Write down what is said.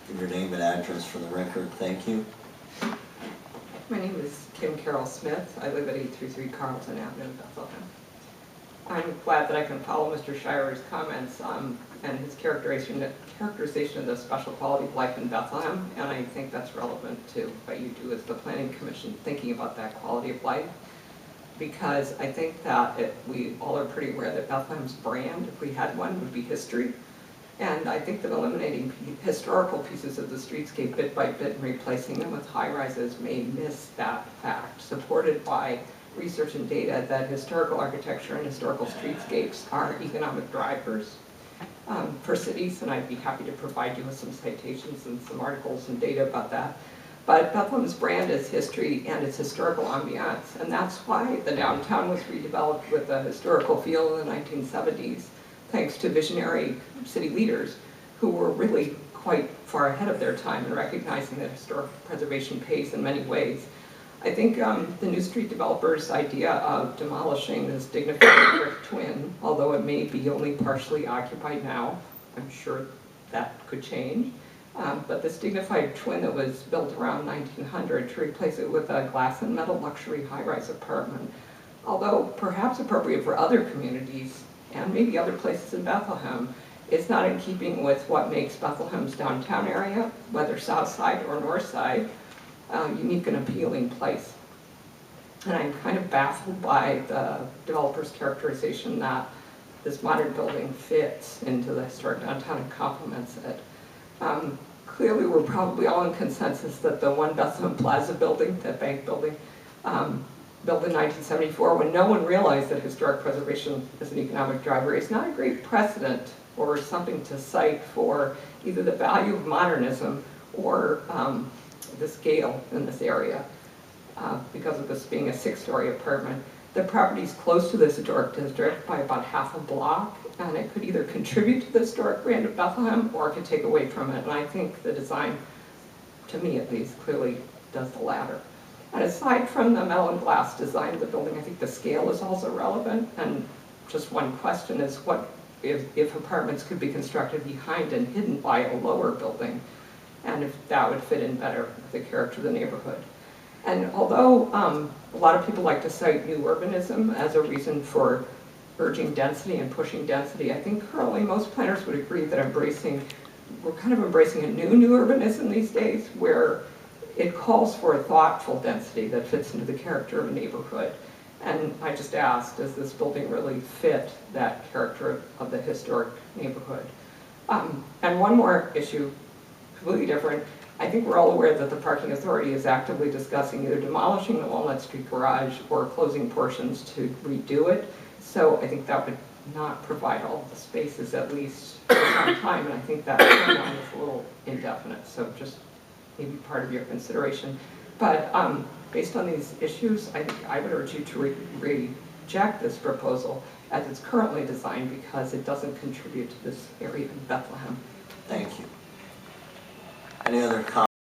Give your name and address for the record. Thank you. My name is Kim Carrell-Smith. I live at 833 Carlton Avenue in Bethlehem. I'm glad that I can follow Mr. Shirer's comments and his characterization of the special quality of life in Bethlehem, and I think that's relevant to what you do as the Planning Commission, thinking about that quality of life, because I think that we all are pretty aware that Bethlehem's brand, if we had one, would be history. And I think that eliminating historical pieces of the streetscape bit by bit and replacing them with high-rises may miss that fact, supported by research and data that historical architecture and historical streetscapes are economic drivers for cities, and I'd be happy to provide you with some citations and some articles and data about that. But Bethlehem's brand is history and its historical ambiance, and that's why the downtown was redeveloped with a historical feel in the 1970s, thanks to visionary city leaders who were really quite far ahead of their time in recognizing that historic preservation pays in many ways. I think the New Street developers' idea of demolishing this dignified brick twin, although it may be only partially occupied now, I'm sure that could change, but this dignified twin that was built around 1900 to replace it with a glass and metal luxury high-rise apartment, although perhaps appropriate for other communities and maybe other places in Bethlehem, it's not in keeping with what makes Bethlehem's downtown area, whether south side or north side, unique and appealing place. And I'm kind of baffled by the developer's characterization that this modern building fits into the historic downtown and complements it. Clearly, we're probably all in consensus that the One Bethlehem Plaza building, that bank building, built in 1974, when no one realized that historic preservation as an economic driver is not a great precedent or something to cite for either the value of modernism or the scale in this area, because of this being a 6-story apartment. The property's close to this historic district by about half a block, and it could either contribute to the historic brand of Bethlehem or it could take away from it. And I think the design, to me at least, clearly does the latter. And aside from the metal and glass design of the building, I think the scale is also relevant. And just one question is, what if apartments could be constructed behind and hidden by a lower building, and if that would fit in better with the character of the neighborhood. And although a lot of people like to cite new urbanism as a reason for urging density and pushing density, I think currently most planners would agree that we're kind of embracing a new urbanism these days, where it calls for a thoughtful density that fits into the character of a neighborhood. And I just asked, does this building really fit that character of the historic neighborhood? And one more issue, completely different. I think we're all aware that the Parking Authority is actively discussing either demolishing the Walnut Street garage or closing portions to redo it. So I think that would not provide all the spaces, at least for some time, and I think that timeline is a little indefinite, so just maybe part of your consideration. But based on these issues, I think I would urge you to reject this proposal as it's currently designed, because it doesn't contribute to this area in Bethlehem. Thank you. Any other comments?